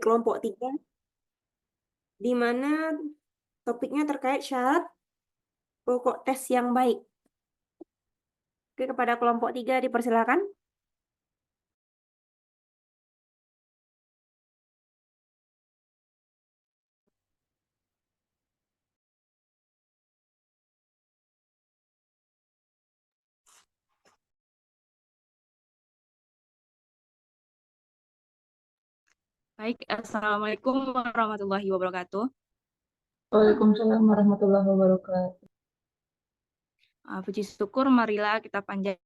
kelompok 3, di mana topiknya terkait syarat pokok tes yang baik. Oke, kepada kelompok 3 dipersilakan. Baik, Assalamualaikum warahmatullahi wabarakatuh. Waalaikumsalam warahmatullahi wabarakatuh. Puji syukur, marilah kita panjatkan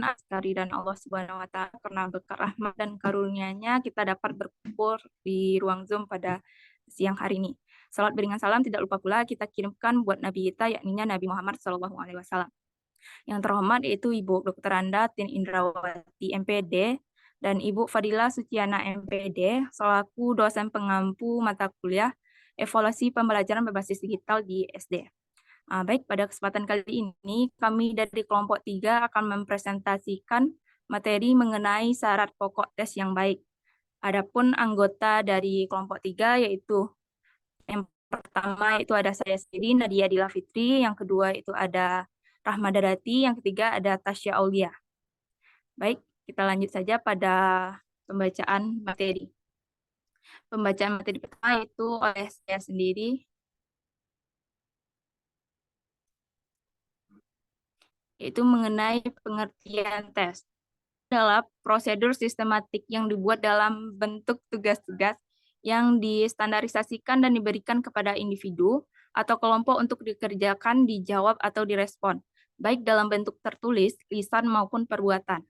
askari dan Allah Subhanahu wa Ta'ala karena berkat rahmat dan karunia-Nya kita dapat berkumpul di ruang Zoom pada siang hari ini. Salat beringat salam tidak lupa pula kita kirimkan buat Nabi kita, yakni Nabi Muhammad SAW. Yang terhormat yaitu Ibu Dr. Anda Tin Indrawati MPD dan Ibu Fadila Suciana MPD selaku dosen pengampu mata kuliah evaluasi pembelajaran berbasis digital di SD. Baik, pada kesempatan kali ini kami dari kelompok 3 akan mempresentasikan materi mengenai syarat pokok tes yang baik. Adapun anggota dari kelompok 3 yaitu yang pertama itu ada saya sendiri, Nadia Dila Fitri, yang kedua itu ada Rahma Darati, yang ketiga ada Tasya Aulia. Baik, kita lanjut saja pada pembacaan materi. Pembacaan materi pertama itu oleh saya sendiri, yaitu mengenai pengertian tes. Adalah prosedur sistematik yang dibuat dalam bentuk tugas-tugas yang distandarisasikan dan diberikan kepada individu atau kelompok untuk dikerjakan, dijawab, atau direspon, baik dalam bentuk tertulis, lisan, maupun perbuatan.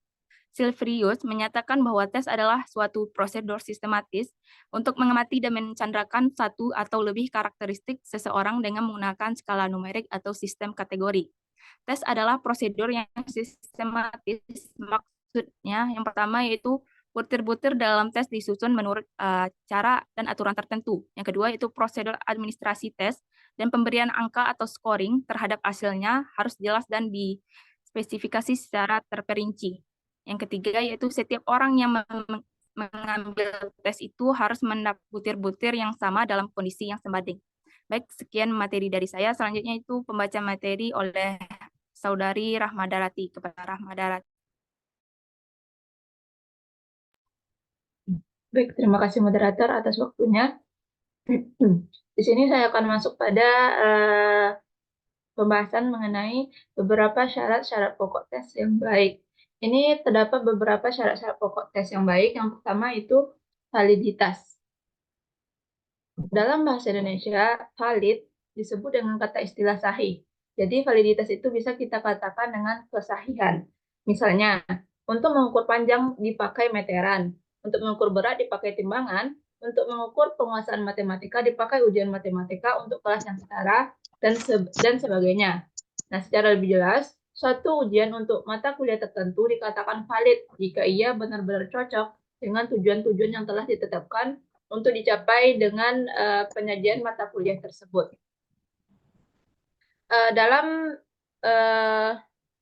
Silverius menyatakan bahwa tes adalah suatu prosedur sistematis untuk mengamati dan mencandrakan satu atau lebih karakteristik seseorang dengan menggunakan skala numerik atau sistem kategori. Tes adalah prosedur yang sistematis, maksudnya yang pertama yaitu butir-butir dalam tes disusun menurut cara dan aturan tertentu. Yang kedua itu prosedur administrasi tes dan pemberian angka atau scoring terhadap hasilnya harus jelas dan dispesifikasi secara terperinci. Yang ketiga yaitu setiap orang yang mengambil tes itu harus mendapat butir-butir yang sama dalam kondisi yang sebanding. Baik, sekian materi dari saya. Selanjutnya itu pembaca materi oleh Saudari Rahma Darati. Kepada Rahma Darati. Baik, terima kasih moderator atas waktunya. Di sini saya akan masuk pada pembahasan mengenai beberapa syarat-syarat pokok tes yang baik. Ini terdapat beberapa syarat-syarat pokok tes yang baik. Yang pertama itu validitas. Dalam bahasa Indonesia, valid disebut dengan kata istilah sahih. Jadi validitas itu bisa kita katakan dengan kesahihan. Misalnya, untuk mengukur panjang dipakai meteran, untuk mengukur berat dipakai timbangan, untuk mengukur penguasaan matematika dipakai ujian matematika untuk kelas yang setara, dan sebagainya. Nah, secara lebih jelas, suatu ujian untuk mata kuliah tertentu dikatakan valid jika ia benar-benar cocok dengan tujuan-tujuan yang telah ditetapkan untuk dicapai dengan penyajian mata kuliah tersebut. Dalam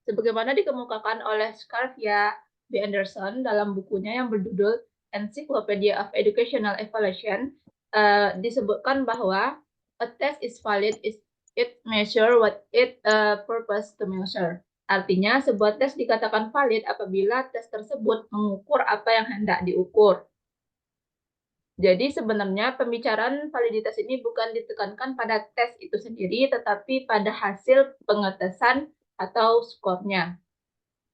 sebagaimana dikemukakan oleh Scarvia B. Anderson dalam bukunya yang berjudul Encyclopedia of Educational Evaluation, disebutkan bahwa a test is valid if it measure what it purpose to measure. Artinya, sebuah tes dikatakan valid apabila tes tersebut mengukur apa yang hendak diukur. Jadi sebenarnya pembicaraan validitas ini bukan ditekankan pada tes itu sendiri, tetapi pada hasil pengetesan atau skornya.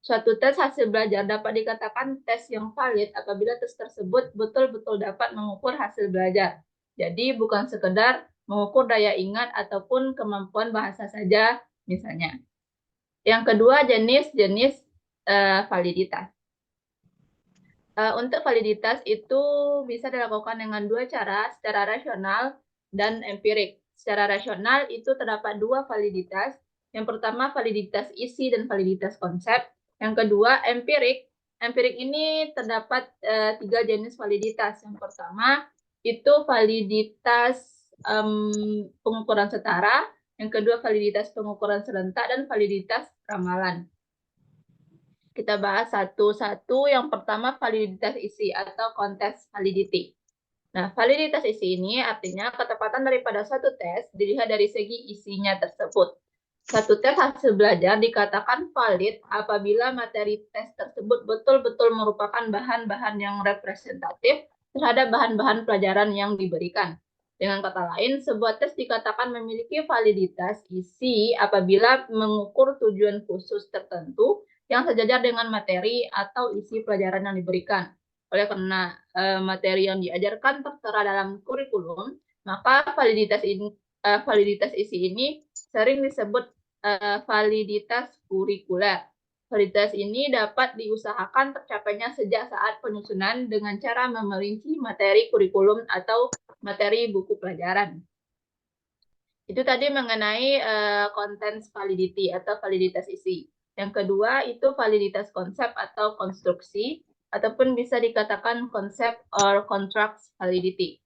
Suatu tes hasil belajar dapat dikatakan tes yang valid apabila tes tersebut betul-betul dapat mengukur hasil belajar. Jadi bukan sekedar mengukur daya ingat ataupun kemampuan bahasa saja misalnya. Yang kedua, jenis-jenis validitas. Untuk validitas itu bisa dilakukan dengan dua cara, secara rasional dan empirik. Secara rasional itu terdapat dua validitas. Yang pertama validitas isi dan validitas konsep. Yang kedua empirik. Empirik ini terdapat tiga jenis validitas. Yang pertama itu validitas pengukuran setara. Yang kedua validitas pengukuran serentak dan validitas ramalan. Kita bahas satu-satu. Yang pertama, validitas isi atau contest validity. Nah, validitas isi ini artinya ketepatan daripada suatu tes dilihat dari segi isinya tersebut. Satu tes hasil belajar dikatakan valid apabila materi tes tersebut betul-betul merupakan bahan-bahan yang representatif terhadap bahan-bahan pelajaran yang diberikan. Dengan kata lain, sebuah tes dikatakan memiliki validitas isi apabila mengukur tujuan khusus tertentu yang sejajar dengan materi atau isi pelajaran yang diberikan. Oleh karena materi yang diajarkan tertera dalam kurikulum, maka validitas isi ini sering disebut validitas kurikuler. Validitas ini dapat diusahakan tercapainya sejak saat penyusunan dengan cara memerinci materi kurikulum atau materi buku pelajaran. Itu tadi mengenai contents validity atau validitas isi. Yang kedua itu validitas konsep atau konstruksi, ataupun bisa dikatakan konsep or contracts validity.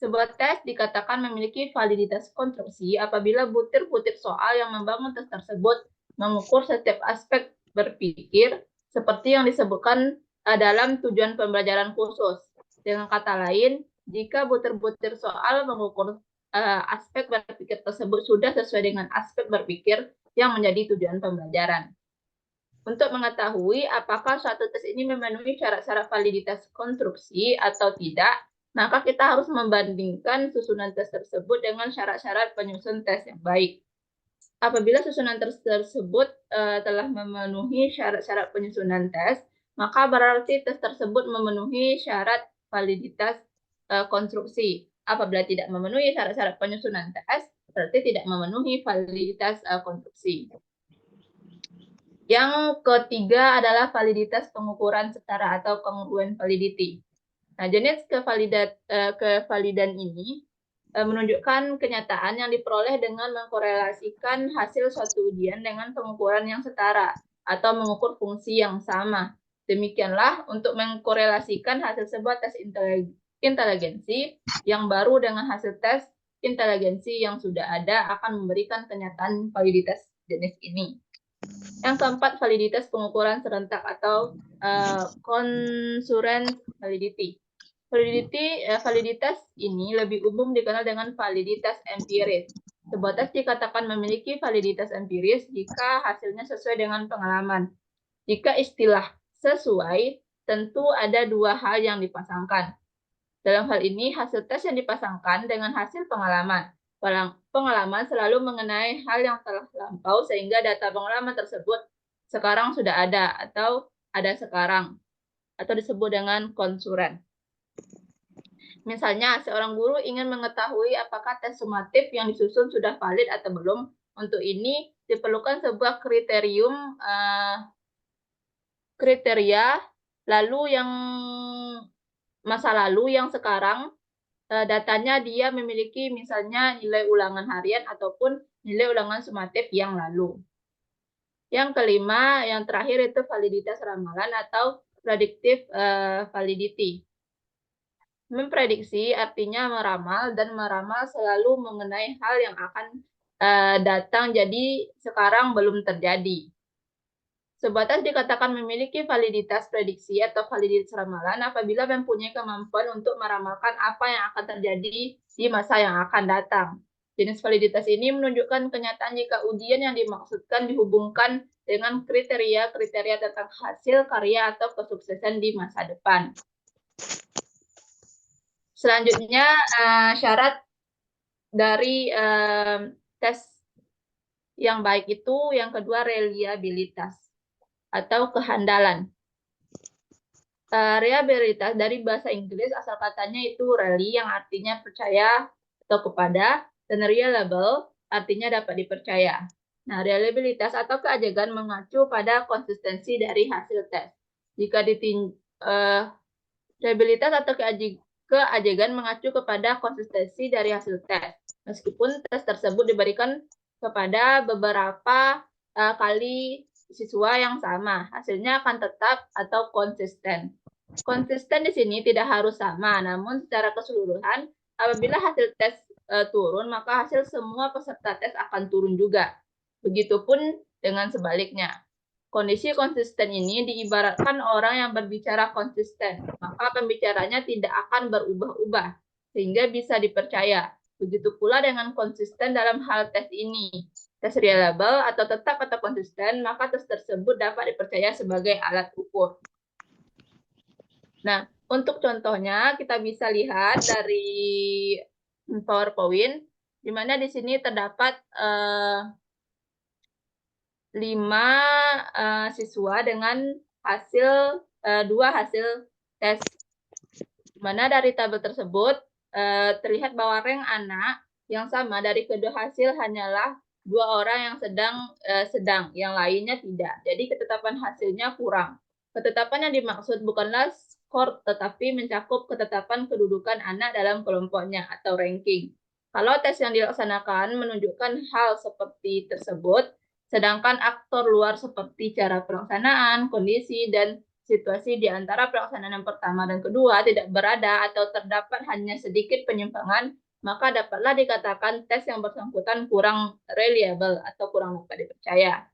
Sebuah tes dikatakan memiliki validitas konstruksi apabila butir-butir soal yang membangun tes tersebut mengukur setiap aspek berpikir seperti yang disebutkan dalam tujuan pembelajaran khusus. Dengan kata lain, jika butir-butir soal mengukur aspek berpikir tersebut sudah sesuai dengan aspek berpikir yang menjadi tujuan pembelajaran. Untuk mengetahui apakah suatu tes ini memenuhi syarat-syarat validitas konstruksi atau tidak, maka kita harus membandingkan susunan tes tersebut dengan syarat-syarat penyusun tes yang baik. Apabila susunan tes tersebut telah memenuhi syarat-syarat penyusunan tes, maka berarti tes tersebut memenuhi syarat validitas konstruksi. Apabila tidak memenuhi syarat-syarat penyusunan tes, berarti tidak memenuhi validitas konstruksi. Yang ketiga adalah validitas pengukuran setara atau congruent validity. Nah, jenis kevalidan ini menunjukkan kenyataan yang diperoleh dengan mengkorelasikan hasil suatu ujian dengan pengukuran yang setara atau mengukur fungsi yang sama. Demikianlah, untuk mengkorelasikan hasil sebuah tes inteligensi yang baru dengan hasil tes inteligensi yang sudah ada akan memberikan kenyataan validitas jenis ini. Yang keempat, validitas pengukuran serentak atau concurrent validity. Validitas ini lebih umum dikenal dengan validitas empiris. Sebuah tes dikatakan memiliki validitas empiris jika hasilnya sesuai dengan pengalaman. Jika istilah sesuai, tentu ada dua hal yang dipasangkan. Dalam hal ini, hasil tes yang dipasangkan dengan hasil pengalaman. Pengalaman selalu mengenai hal yang telah lampau sehingga data pengalaman tersebut sekarang sudah ada atau ada sekarang atau disebut dengan konsuren. Misalnya, seorang guru ingin mengetahui apakah tes sumatif yang disusun sudah valid atau belum. Untuk ini diperlukan sebuah kriteria lalu yang masa lalu yang sekarang datanya dia memiliki misalnya nilai ulangan harian ataupun nilai ulangan sumatif yang lalu. Yang kelima, yang terakhir itu validitas ramalan atau predictive validity. Memprediksi artinya meramal, dan meramal selalu mengenai hal yang akan datang, jadi sekarang belum terjadi. Sebuah tes dikatakan memiliki validitas prediksi atau validitas ramalan apabila mempunyai kemampuan untuk meramalkan apa yang akan terjadi di masa yang akan datang. Jenis validitas ini menunjukkan kenyataan jika ujian yang dimaksudkan dihubungkan dengan kriteria-kriteria tentang hasil karya atau kesuksesan di masa depan. Selanjutnya, syarat dari tes yang baik itu yang kedua reliabilitas atau kehandalan. Reliabilitas dari bahasa Inggris asal katanya itu rely yang artinya percaya atau kepada, dan reliable artinya dapat dipercaya. Nah, reliabilitas atau keajegan mengacu pada konsistensi dari hasil tes. Jika reliabilitas atau keajegan mengacu kepada konsistensi dari hasil tes. Meskipun tes tersebut diberikan kepada beberapa kali siswa yang sama, hasilnya akan tetap atau konsisten. Konsisten di sini tidak harus sama, namun secara keseluruhan, apabila hasil tes turun, maka hasil semua peserta tes akan turun juga. Begitupun dengan sebaliknya. Kondisi konsisten ini diibaratkan orang yang berbicara konsisten, maka pembicaranya tidak akan berubah-ubah, sehingga bisa dipercaya. Begitu pula dengan konsisten dalam hal tes ini. Tes reliable atau tetap atau konsisten, maka tes tersebut dapat dipercaya sebagai alat ukur. Nah, untuk contohnya kita bisa lihat dari PowerPoint, di mana di sini terdapat 5 siswa dengan hasil 2 hasil tes. Di mana dari tabel tersebut terlihat bahwa rank anak yang sama dari kedua hasil hanyalah 2 orang yang sedang, yang lainnya tidak. Jadi ketetapan hasilnya kurang. Ketetapan yang dimaksud bukanlah skor, tetapi mencakup ketetapan kedudukan anak dalam kelompoknya atau ranking. Kalau tes yang dilaksanakan menunjukkan hal seperti tersebut, sedangkan aktor luar seperti cara pelaksanaan, kondisi, dan situasi di antara pelaksanaan yang pertama dan kedua tidak berada atau terdapat hanya sedikit penyimpangan, maka dapatlah dikatakan tes yang bersangkutan kurang reliable atau kurang dapat dipercaya.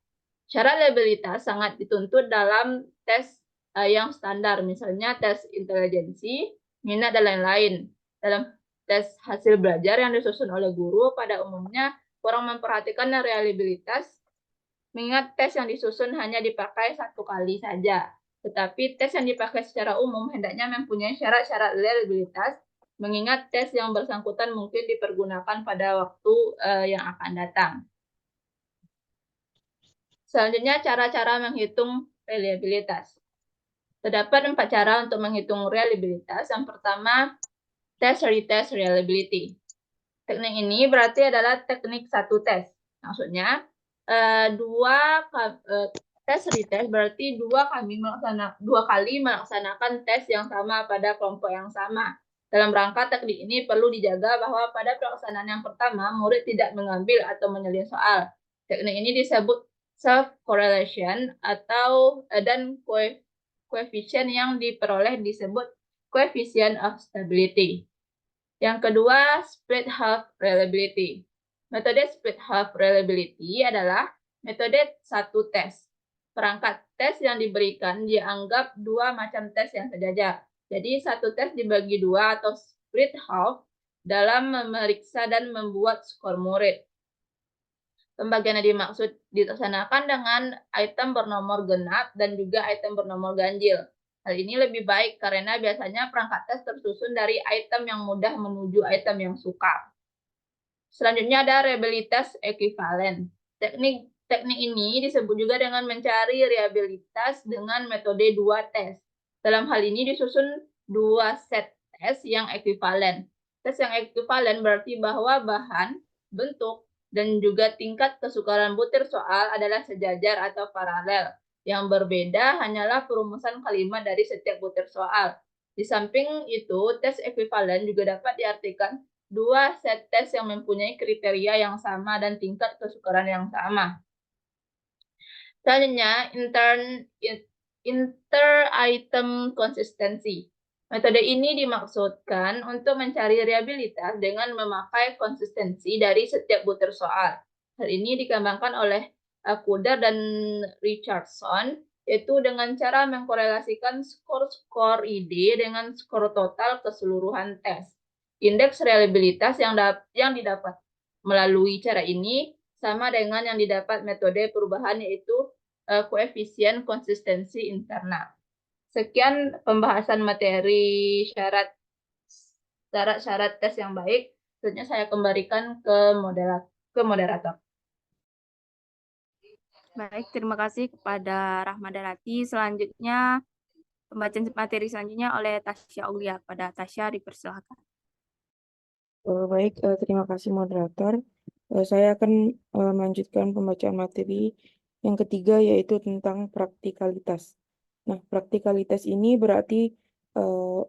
Syarat reliabilitas sangat dituntut dalam tes yang standar, misalnya tes intelijensi, minat, dan lain-lain. Dalam tes hasil belajar yang disusun oleh guru, pada umumnya kurang memperhatikan reliabilitas, mengingat tes yang disusun hanya dipakai 1 kali saja. Tetapi tes yang dipakai secara umum hendaknya mempunyai syarat-syarat reliabilitas, mengingat tes yang bersangkutan mungkin dipergunakan pada waktu yang akan datang. Selanjutnya, cara-cara menghitung reliabilitas. Terdapat 4 cara untuk menghitung reliabilitas. Yang pertama, test retest reliability. Teknik ini berarti adalah teknik 1 tes. Maksudnya, tes retest berarti 2 kali melaksanakan tes yang sama pada kelompok yang sama. Dalam rangka teknik ini perlu dijaga bahwa pada pelaksanaan yang pertama, murid tidak mengambil atau menyelin soal. Teknik ini disebut self-correlation dan koefisien yang diperoleh disebut coefficient of stability. Yang kedua, split half reliability. Metode split half reliability adalah metode 1 tes. Perangkat tes yang diberikan dianggap 2 macam tes yang sejajar. Jadi 1 tes dibagi 2 atau split half dalam memeriksa dan membuat skor murid. Pembagian yang dimaksud dilaksanakan dengan item bernomor genap dan juga item bernomor ganjil. Hal ini lebih baik karena biasanya perangkat tes tersusun dari item yang mudah menuju item yang sukar. Selanjutnya ada reliabilitas ekuivalen. Teknik ini disebut juga dengan mencari reliabilitas dengan metode 2 tes. Dalam hal ini disusun 2 set tes yang ekuivalen. Tes yang ekuivalen berarti bahwa bahan, bentuk, dan juga tingkat kesukaran butir soal adalah sejajar atau paralel. Yang berbeda hanyalah perumusan kalimat dari setiap butir soal. Di samping itu, tes ekuivalen juga dapat diartikan 2 set tes yang mempunyai kriteria yang sama dan tingkat kesukaran yang sama. Selanjutnya, inter-item konsistensi. Metode ini dimaksudkan untuk mencari reliabilitas dengan memakai konsistensi dari setiap butir soal. Hal ini dikembangkan oleh Kuder dan Richardson, yaitu dengan cara mengkorelasikan skor ID dengan skor total keseluruhan tes. Indeks reliabilitas yang didapat melalui cara ini sama dengan yang didapat metode perubahan, yaitu koefisien konsistensi internal. Sekian pembahasan materi syarat-syarat tes yang baik. Selanjutnya saya kembalikan ke moderator. Baik, terima kasih kepada Rahmadarati. Selanjutnya, pembacaan materi selanjutnya oleh Tasya Aulia. Pada Tasya, dipersilakan. Baik, terima kasih moderator. Saya akan melanjutkan pembacaan materi yang ketiga, yaitu tentang praktikalitas. Nah, praktikalitas ini berarti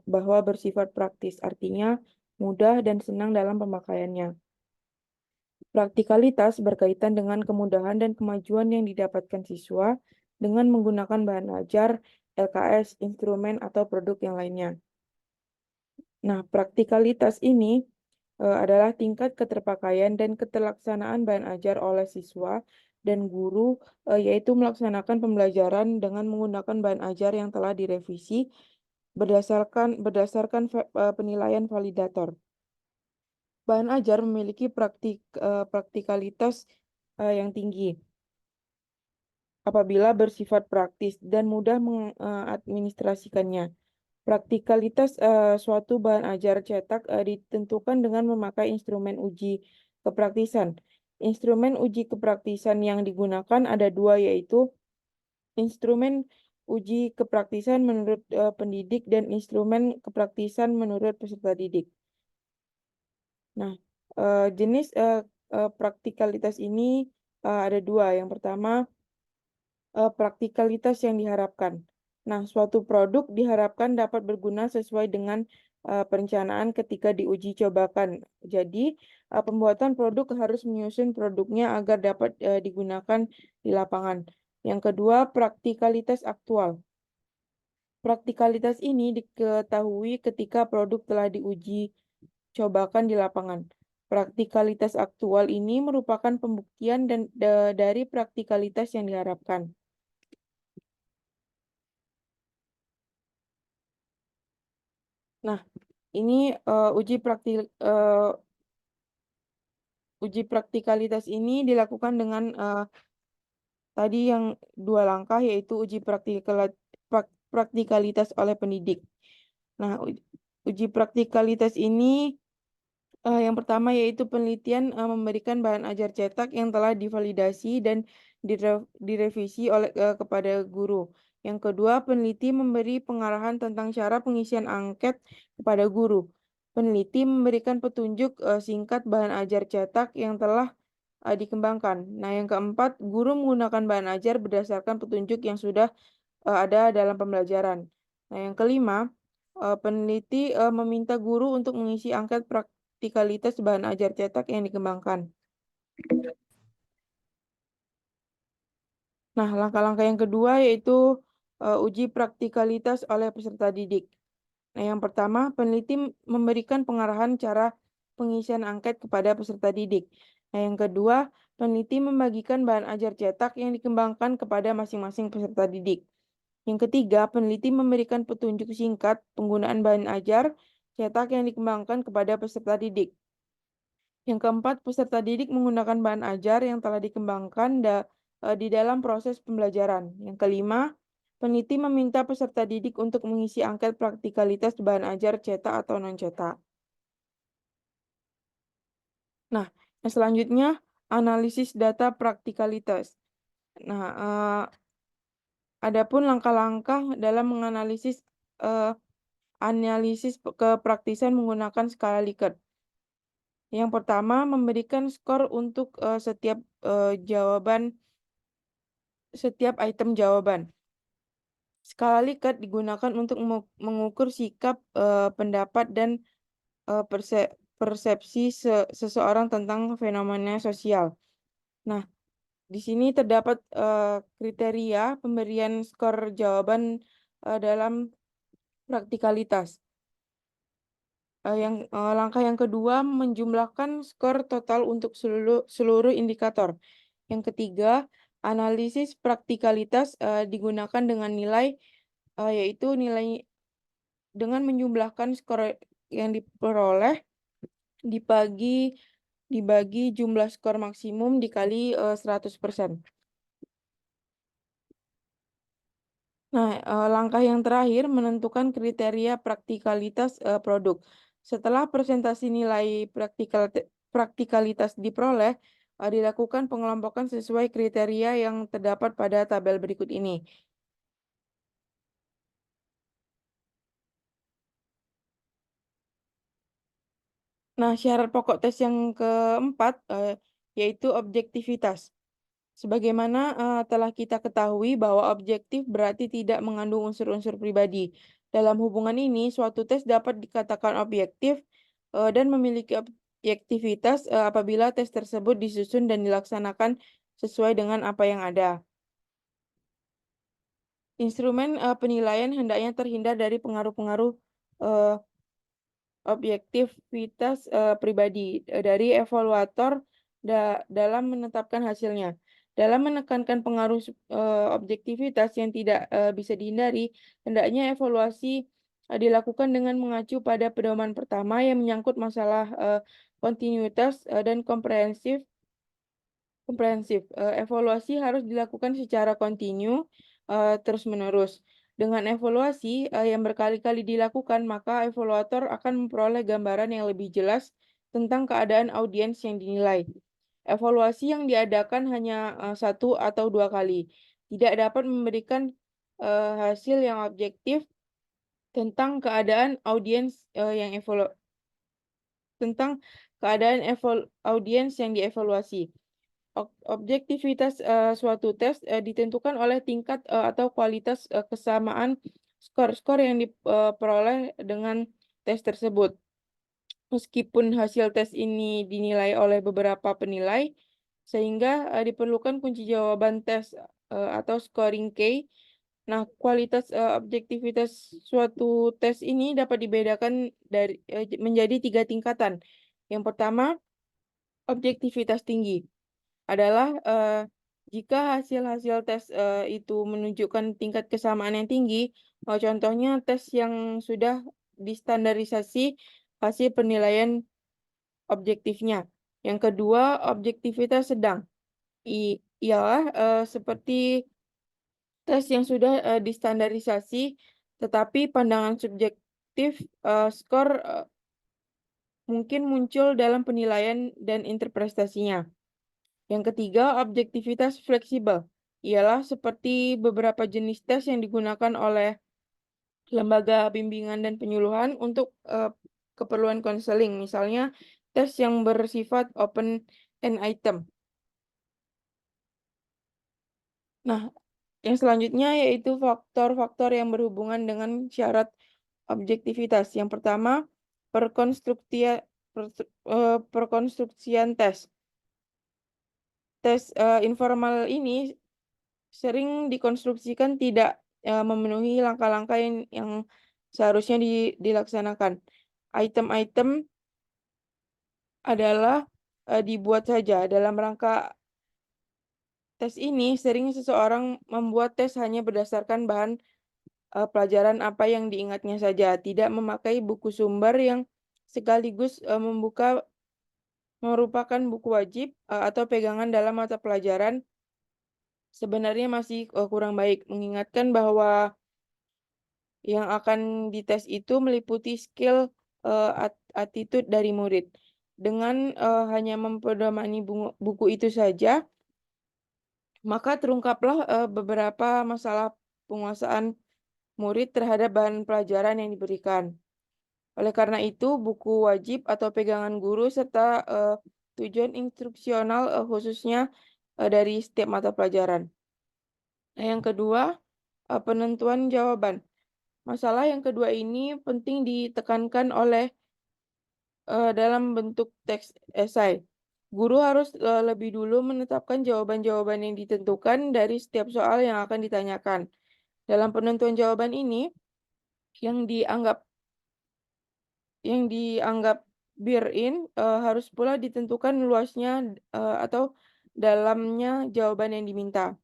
bahwa bersifat praktis, artinya mudah dan senang dalam pemakaiannya. Praktikalitas berkaitan dengan kemudahan dan kemajuan yang didapatkan siswa dengan menggunakan bahan ajar, LKS, instrumen, atau produk yang lainnya. Nah, praktikalitas ini adalah tingkat keterpakaian dan keterlaksanaan bahan ajar oleh siswa dan guru, yaitu melaksanakan pembelajaran dengan menggunakan bahan ajar yang telah direvisi berdasarkan penilaian validator. Bahan ajar memiliki praktikalitas yang tinggi apabila bersifat praktis dan mudah mengadministrasikannya. Praktikalitas suatu bahan ajar cetak ditentukan dengan memakai instrumen uji kepraktisan. Instrumen uji kepraktisan yang digunakan ada dua, yaitu instrumen uji kepraktisan menurut pendidik dan instrumen kepraktisan menurut peserta didik. Nah, jenis praktikalitas ini ada dua. Yang pertama, praktikalitas yang diharapkan. Nah, suatu produk diharapkan dapat berguna sesuai dengan perencanaan ketika diuji cobakan. Jadi, pembuatan produk harus menyusun produknya agar dapat digunakan di lapangan. Yang kedua, praktikalitas aktual. Praktikalitas ini diketahui ketika produk telah diuji cobakan di lapangan. Praktikalitas aktual ini merupakan pembuktian dari praktikalitas yang diharapkan. Nah, ini uji praktikalitas ini dilakukan dengan tadi yang dua langkah, yaitu uji praktikalitas oleh pendidik. Nah, uji praktikalitas ini yang pertama yaitu penelitian memberikan bahan ajar cetak yang telah divalidasi dan direvisi kepada guru. Yang kedua, peneliti memberi pengarahan tentang cara pengisian angket kepada guru. Peneliti memberikan petunjuk singkat bahan ajar cetak yang telah dikembangkan. Nah, yang keempat, guru menggunakan bahan ajar berdasarkan petunjuk yang sudah ada dalam pembelajaran. Nah, yang kelima, peneliti meminta guru untuk mengisi angket praktikalitas bahan ajar cetak yang dikembangkan. Nah, langkah-langkah yang kedua yaitu uji praktikalitas oleh peserta didik. Nah, yang pertama, peneliti memberikan pengarahan cara pengisian angket kepada peserta didik. Nah, yang kedua, peneliti membagikan bahan ajar cetak yang dikembangkan kepada masing-masing peserta didik. Yang ketiga, peneliti memberikan petunjuk singkat penggunaan bahan ajar cetak yang dikembangkan kepada peserta didik. Yang keempat, peserta didik menggunakan bahan ajar yang telah dikembangkan di dalam proses pembelajaran. Yang kelima, peneliti meminta peserta didik untuk mengisi angket praktikalitas bahan ajar cetak atau non-cetak. Nah, yang selanjutnya, analisis data praktikalitas. Nah, adapun langkah-langkah dalam menganalisis analisis kepraktisan menggunakan skala Likert. Yang pertama, memberikan skor untuk setiap item jawaban. Skala Likert digunakan untuk mengukur sikap, pendapat, dan persepsi seseorang tentang fenomena sosial. Nah, di sini terdapat kriteria pemberian skor jawaban dalam praktikalitas. Langkah yang kedua, menjumlahkan skor total untuk seluruh indikator. Yang ketiga, analisis praktikalitas digunakan dengan nilai yaitu nilai dengan menjumlahkan skor yang diperoleh dibagi jumlah skor maksimum dikali 100%. Nah, langkah yang terakhir menentukan kriteria praktikalitas produk. Setelah presentasi nilai praktikalitas diperoleh, dilakukan pengelompokan sesuai kriteria yang terdapat pada tabel berikut ini. Nah, syarat pokok tes yang keempat yaitu objektivitas. Sebagaimana telah kita ketahui bahwa objektif berarti tidak mengandung unsur-unsur pribadi. Dalam hubungan ini, suatu tes dapat dikatakan objektif dan memiliki objektivitas apabila tes tersebut disusun dan dilaksanakan sesuai dengan apa yang ada. Instrumen penilaian hendaknya terhindar dari pengaruh-pengaruh objektivitas pribadi dari evaluator dalam menetapkan hasilnya. Dalam menekankan pengaruh objektivitas yang tidak bisa dihindari, hendaknya evaluasi dilakukan dengan mengacu pada pedoman pertama yang menyangkut masalah kontinuitas dan komprehensif. Evaluasi harus dilakukan secara kontinu, terus-menerus. Dengan evaluasi yang berkali-kali dilakukan, maka evaluator akan memperoleh gambaran yang lebih jelas tentang keadaan audiens yang dinilai. Evaluasi yang diadakan hanya satu atau dua kali tidak dapat memberikan hasil yang objektif tentang keadaan audiens audiens yang dievaluasi. Objektivitas suatu tes ditentukan oleh tingkat atau kualitas kesamaan skor-skor yang diperoleh dengan tes tersebut. Meskipun hasil tes ini dinilai oleh beberapa penilai, sehingga diperlukan kunci jawaban tes atau scoring key. Nah, kualitas objektivitas suatu tes ini dapat dibedakan menjadi 3 tingkatan. Yang pertama, objektivitas tinggi adalah jika hasil-hasil tes itu menunjukkan tingkat kesamaan yang tinggi, contohnya tes yang sudah distandarisasi hasil penilaian objektifnya. Yang kedua, objektivitas sedang ialah seperti tes yang sudah distandarisasi, tetapi pandangan subjektif skor mungkin muncul dalam penilaian dan interpretasinya. Yang ketiga, objektivitas fleksibel ialah seperti beberapa jenis tes yang digunakan oleh lembaga bimbingan dan penyuluhan untuk keperluan konseling, misalnya tes yang bersifat open end item. Nah, yang selanjutnya yaitu faktor-faktor yang berhubungan dengan syarat objektivitas. Yang pertama, perkonstruksian tes. Tes informal ini sering dikonstruksikan tidak memenuhi langkah-langkah yang seharusnya dilaksanakan. Item-item adalah dibuat saja. Dalam rangka tes ini, sering seseorang membuat tes hanya berdasarkan bahan pelajaran apa yang diingatnya saja, tidak memakai buku sumber yang sekaligus merupakan buku wajib atau pegangan dalam mata pelajaran. Sebenarnya masih kurang baik, mengingatkan bahwa yang akan dites itu meliputi skill attitude dari murid. Dengan hanya mempedomani buku itu saja, maka terungkaplah beberapa masalah penguasaan murid terhadap bahan pelajaran yang diberikan. Oleh karena itu, buku wajib atau pegangan guru serta tujuan instruksional khususnya dari setiap mata pelajaran. Nah, yang kedua, penentuan jawaban. Masalah yang kedua ini penting ditekankan oleh dalam bentuk teks esai. Guru harus lebih dulu menetapkan jawaban-jawaban yang ditentukan dari setiap soal yang akan ditanyakan. Dalam penentuan jawaban ini, yang dianggap built-in harus pula ditentukan luasnya atau dalamnya jawaban yang diminta.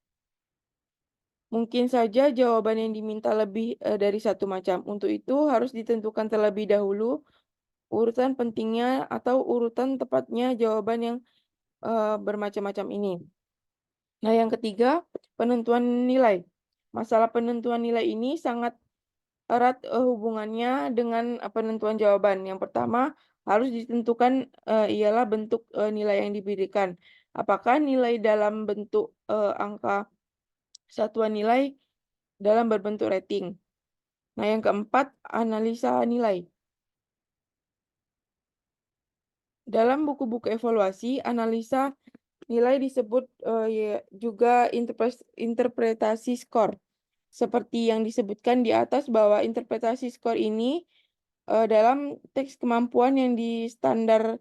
Mungkin saja jawaban yang diminta lebih dari satu macam. Untuk itu harus ditentukan terlebih dahulu urutan pentingnya atau urutan tepatnya jawaban yang bermacam-macam ini. Nah, yang ketiga, penentuan nilai. Masalah penentuan nilai ini sangat erat hubungannya dengan penentuan jawaban. Yang pertama, harus ditentukan ialah bentuk nilai yang diberikan. Apakah nilai dalam bentuk angka satuan nilai dalam berbentuk rating. Nah, yang keempat, analisa nilai. Dalam buku-buku evaluasi, analisa nilai disebut juga interpretasi skor. Seperti yang disebutkan di atas bahwa interpretasi skor ini dalam teks kemampuan yang standar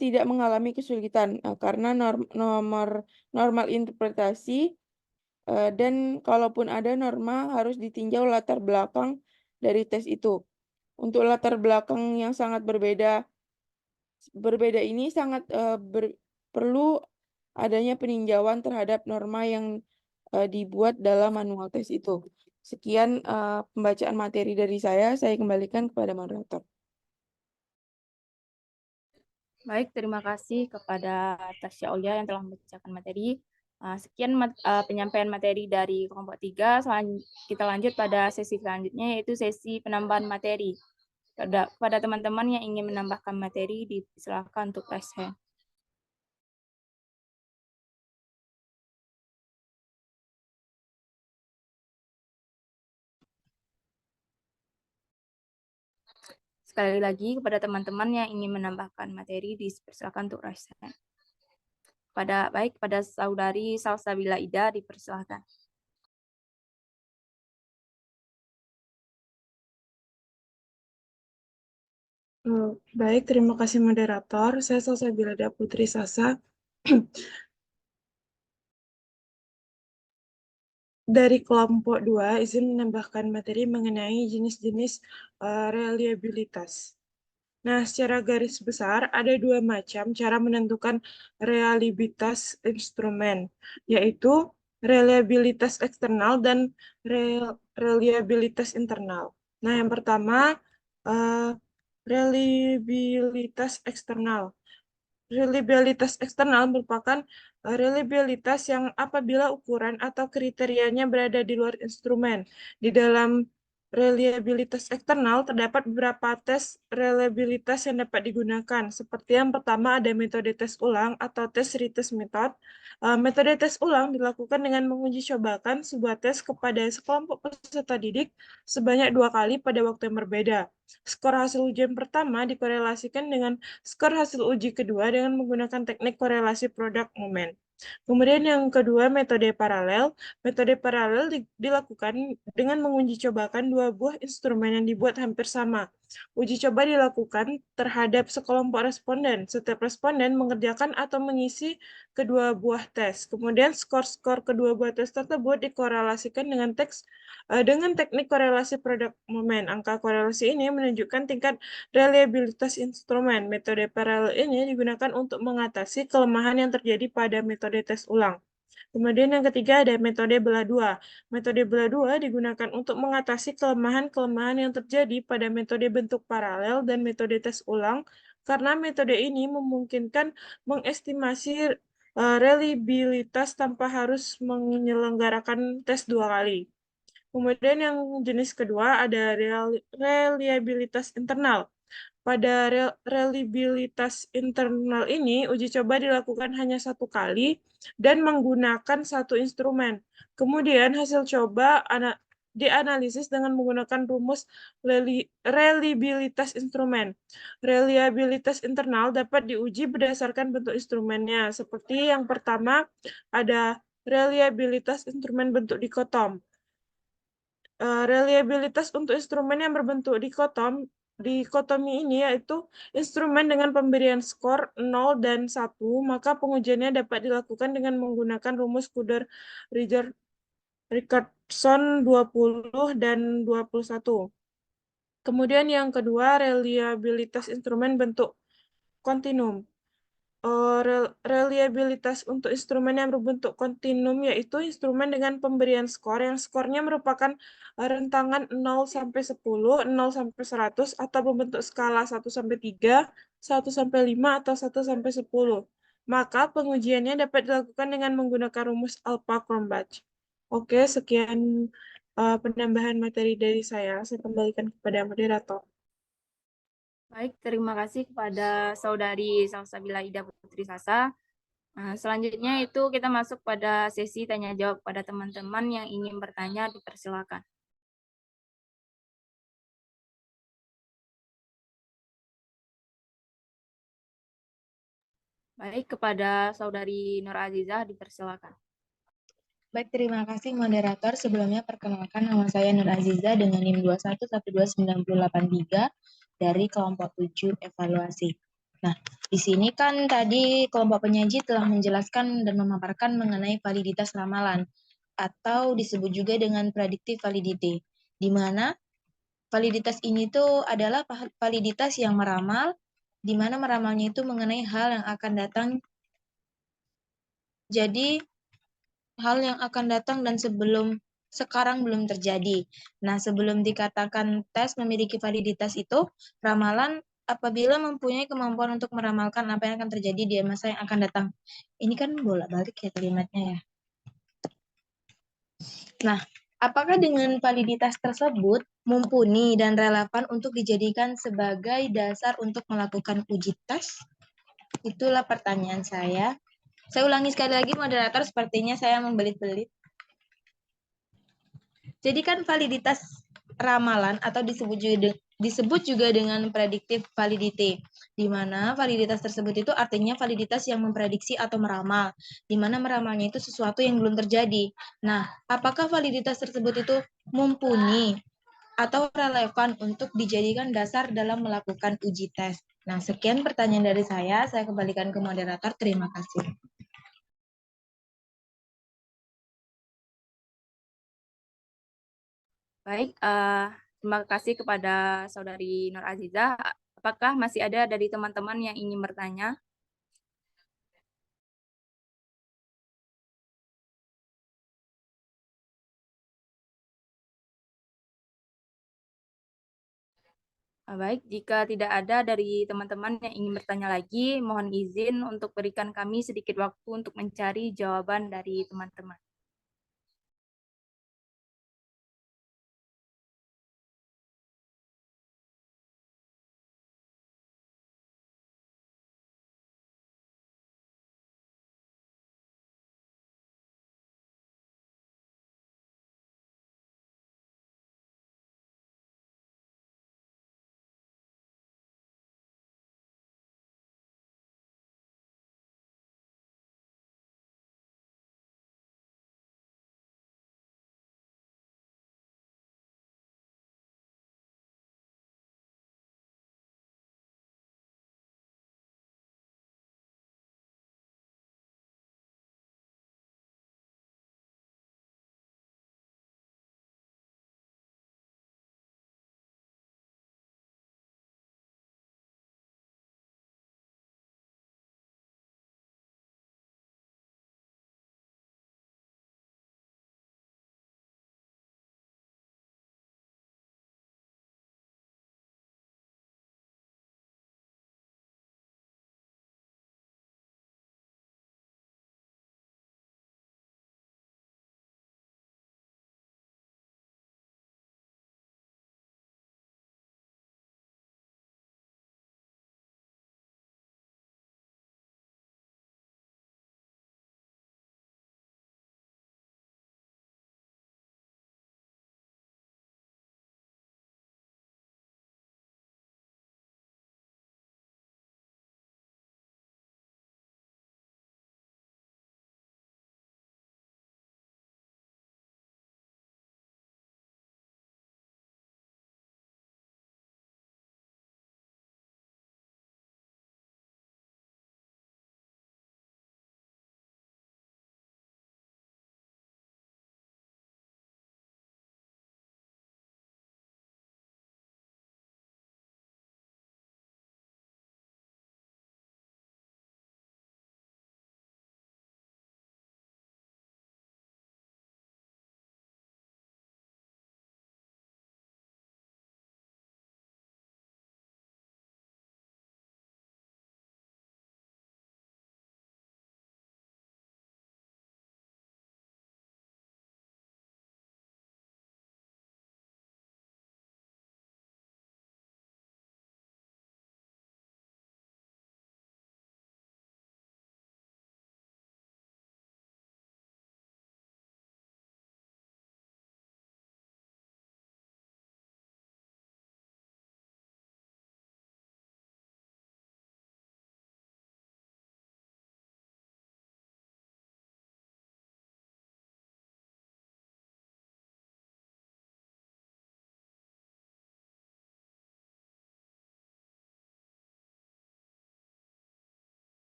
tidak mengalami kesulitan karena normal interpretasi dan kalaupun ada norma harus ditinjau latar belakang dari tes itu. Untuk latar belakang yang sangat berbeda ini sangat perlu adanya peninjauan terhadap norma yang dibuat dalam manual tes itu. Sekian pembacaan materi dari saya kembalikan kepada moderator. Baik, terima kasih kepada Tasya Aulia yang telah membacakan materi. Sekian penyampaian materi dari kelompok 3. Kita lanjut pada sesi selanjutnya, yaitu sesi penambahan materi. Kepada teman-teman yang ingin menambahkan materi, dipersilakan untuk raise hand. Sekali lagi, kepada teman-teman yang ingin menambahkan materi, dipersilakan untuk raise hand. Pada saudari Salsabila Ida, dipersilakan. Baik, terima kasih moderator. Saya Salsabila Ida Putri Sasa. Dari kelompok 2, izin menambahkan materi mengenai jenis-jenis reliabilitas. Nah, secara garis besar ada dua macam cara menentukan reliabilitas instrumen, yaitu reliabilitas eksternal dan reliabilitas internal. Nah, yang pertama, reliabilitas eksternal. Reliabilitas eksternal merupakan reliabilitas yang apabila ukuran atau kriterianya berada di luar instrumen. Di dalam reliabilitas eksternal terdapat beberapa tes reliabilitas yang dapat digunakan. Seperti yang pertama ada metode tes ulang atau tes retest method. Metode tes ulang dilakukan dengan menguji cobakan sebuah tes kepada sekelompok peserta didik sebanyak 2 kali pada waktu yang berbeda. Skor hasil ujian pertama dikorelasikan dengan skor hasil uji kedua dengan menggunakan teknik korelasi produk momen. Kemudian yang kedua, metode paralel. Metode paralel dilakukan dengan menguji cobakan dua buah instrumen yang dibuat hampir sama. Uji coba dilakukan terhadap sekelompok responden. Setiap responden mengerjakan atau mengisi kedua buah tes. Kemudian skor-skor kedua buah tes tersebut dikorelasikan dengan teknik korelasi produk momen. Angka korelasi ini menunjukkan tingkat reliabilitas instrumen. Metode paralel ini digunakan untuk mengatasi kelemahan yang terjadi pada metode tes ulang. Kemudian yang ketiga ada metode belah dua. Metode belah dua digunakan untuk mengatasi kelemahan-kelemahan yang terjadi pada metode bentuk paralel dan metode tes ulang, karena metode ini memungkinkan mengestimasi reliabilitas tanpa harus menyelenggarakan tes 2 kali. Kemudian yang jenis kedua ada reliabilitas internal. Pada reliabilitas internal ini, uji coba dilakukan hanya 1 kali dan menggunakan 1 instrumen. Kemudian hasil coba dianalisis dengan menggunakan rumus reliabilitas instrumen. Reliabilitas internal dapat diuji berdasarkan bentuk instrumennya. Seperti yang pertama ada reliabilitas instrumen bentuk dikotom. Reliabilitas untuk instrumen yang berbentuk dikotomi ini yaitu instrumen dengan pemberian skor 0 dan 1, maka pengujiannya dapat dilakukan dengan menggunakan rumus Kuder-Richardson 20 dan 21. Kemudian yang kedua, reliabilitas instrumen bentuk kontinum. Reliabilitas untuk instrumen yang berbentuk kontinum yaitu instrumen dengan pemberian skor yang skornya merupakan rentangan 0 sampai 10, 0 sampai 100 atau membentuk skala 1 sampai 3, 1 sampai 5 atau 1 sampai 10. Maka pengujiannya dapat dilakukan dengan menggunakan rumus Alpha-Cronbach. Oke, sekian penambahan materi dari saya. Saya kembalikan kepada moderator. Baik, terima kasih kepada saudari Salsabila Ida Putri Sasa. Selanjutnya itu kita masuk pada sesi tanya jawab pada teman-teman yang ingin bertanya, dipersilakan. Baik, kepada saudari Nur Azizah, dipersilakan. Baik, terima kasih moderator. Sebelumnya perkenalkan nama saya Nur Aziza dengan NIM 21129083 dari kelompok 7 evaluasi. Nah, di sini kan tadi kelompok penyaji telah menjelaskan dan memaparkan mengenai validitas ramalan atau disebut juga dengan predictive validity, di mana validitas ini tuh adalah validitas yang meramal, di mana meramalnya itu mengenai hal yang akan datang jadi hal yang akan datang dan sekarang belum terjadi. Nah, sebelum dikatakan tes memiliki validitas itu, ramalan apabila mempunyai kemampuan untuk meramalkan apa yang akan terjadi di masa yang akan datang. Ini kan bolak-balik ya kalimatnya ya. Nah, apakah dengan validitas tersebut mumpuni dan relevan untuk dijadikan sebagai dasar untuk melakukan uji tes? Itulah pertanyaan saya. Saya ulangi sekali lagi, moderator, sepertinya saya membelit-belit. Jadi kan validitas ramalan atau disebut juga dengan predictive validity, di mana validitas tersebut itu artinya validitas yang memprediksi atau meramal, di mana meramalnya itu sesuatu yang belum terjadi. Nah, apakah validitas tersebut itu mumpuni atau relevan untuk dijadikan dasar dalam melakukan uji tes? Nah, sekian pertanyaan dari saya kembalikan ke moderator. Terima kasih. Baik, terima kasih kepada Saudari Nur Azizah. Apakah masih ada dari teman-teman yang ingin bertanya? Baik, jika tidak ada dari teman-teman yang ingin bertanya lagi, mohon izin untuk berikan kami sedikit waktu untuk mencari jawaban dari teman-teman.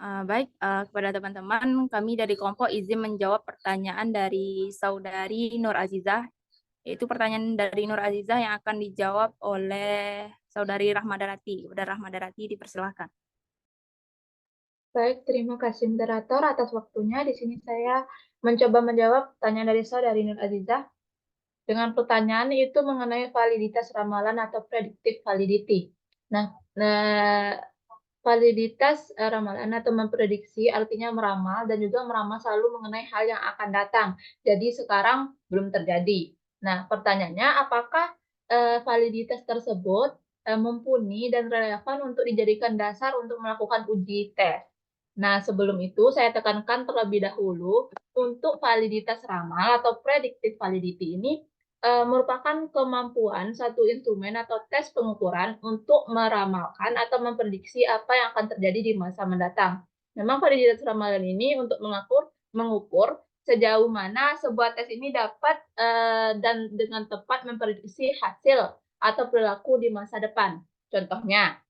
Baik, kepada teman-teman, kami dari kelompok izin menjawab pertanyaan dari Saudari Nur Azizah, yaitu pertanyaan dari Nur Azizah yang akan dijawab oleh Saudari Rahmadarati. Kepada Rahmadarati, dipersilakan. Baik, terima kasih moderator atas waktunya. Di sini saya mencoba menjawab pertanyaan dari saudari Nur Azizah dengan pertanyaan itu mengenai validitas ramalan atau predictive validity. Nah, validitas ramalan atau memprediksi artinya meramal dan juga meramal selalu mengenai hal yang akan datang. Jadi sekarang belum terjadi. Nah, pertanyaannya apakah validitas tersebut mumpuni dan relevan untuk dijadikan dasar untuk melakukan uji tes? Nah, sebelum itu saya tekankan terlebih dahulu untuk validitas ramal atau predictive validity ini merupakan kemampuan satu instrumen atau tes pengukuran untuk meramalkan atau memprediksi apa yang akan terjadi di masa mendatang. Memang validitas ramalan ini untuk mengukur sejauh mana sebuah tes ini dapat dan dengan tepat memprediksi hasil atau perilaku di masa depan. Contohnya,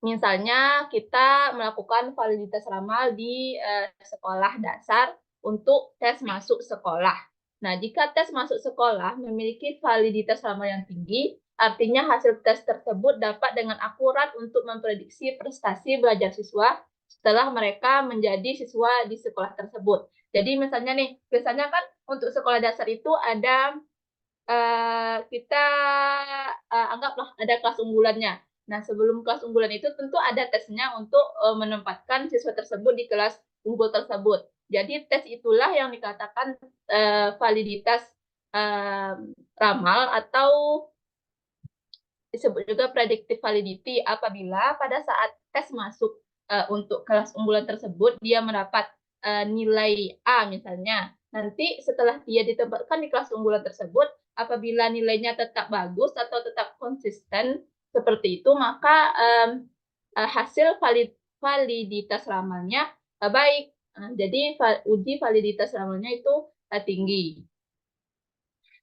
misalnya kita melakukan validitas ramal di sekolah dasar untuk tes masuk sekolah. Nah, jika tes masuk sekolah memiliki validitas ramal yang tinggi, artinya hasil tes tersebut dapat dengan akurat untuk memprediksi prestasi belajar siswa setelah mereka menjadi siswa di sekolah tersebut. Jadi misalnya nih, biasanya kan untuk sekolah dasar itu ada kita anggaplah ada kelas unggulannya. Nah, sebelum kelas unggulan itu tentu ada tesnya untuk menempatkan siswa tersebut di kelas unggul tersebut. Jadi tes itulah yang dikatakan validitas ramal atau disebut juga predictive validity apabila pada saat tes masuk untuk kelas unggulan tersebut dia mendapat nilai A misalnya. Nanti setelah dia ditempatkan di kelas unggulan tersebut, apabila nilainya tetap bagus atau tetap konsisten seperti itu, maka hasil validitas ramalnya baik. Jadi uji validitas ramalnya itu tinggi.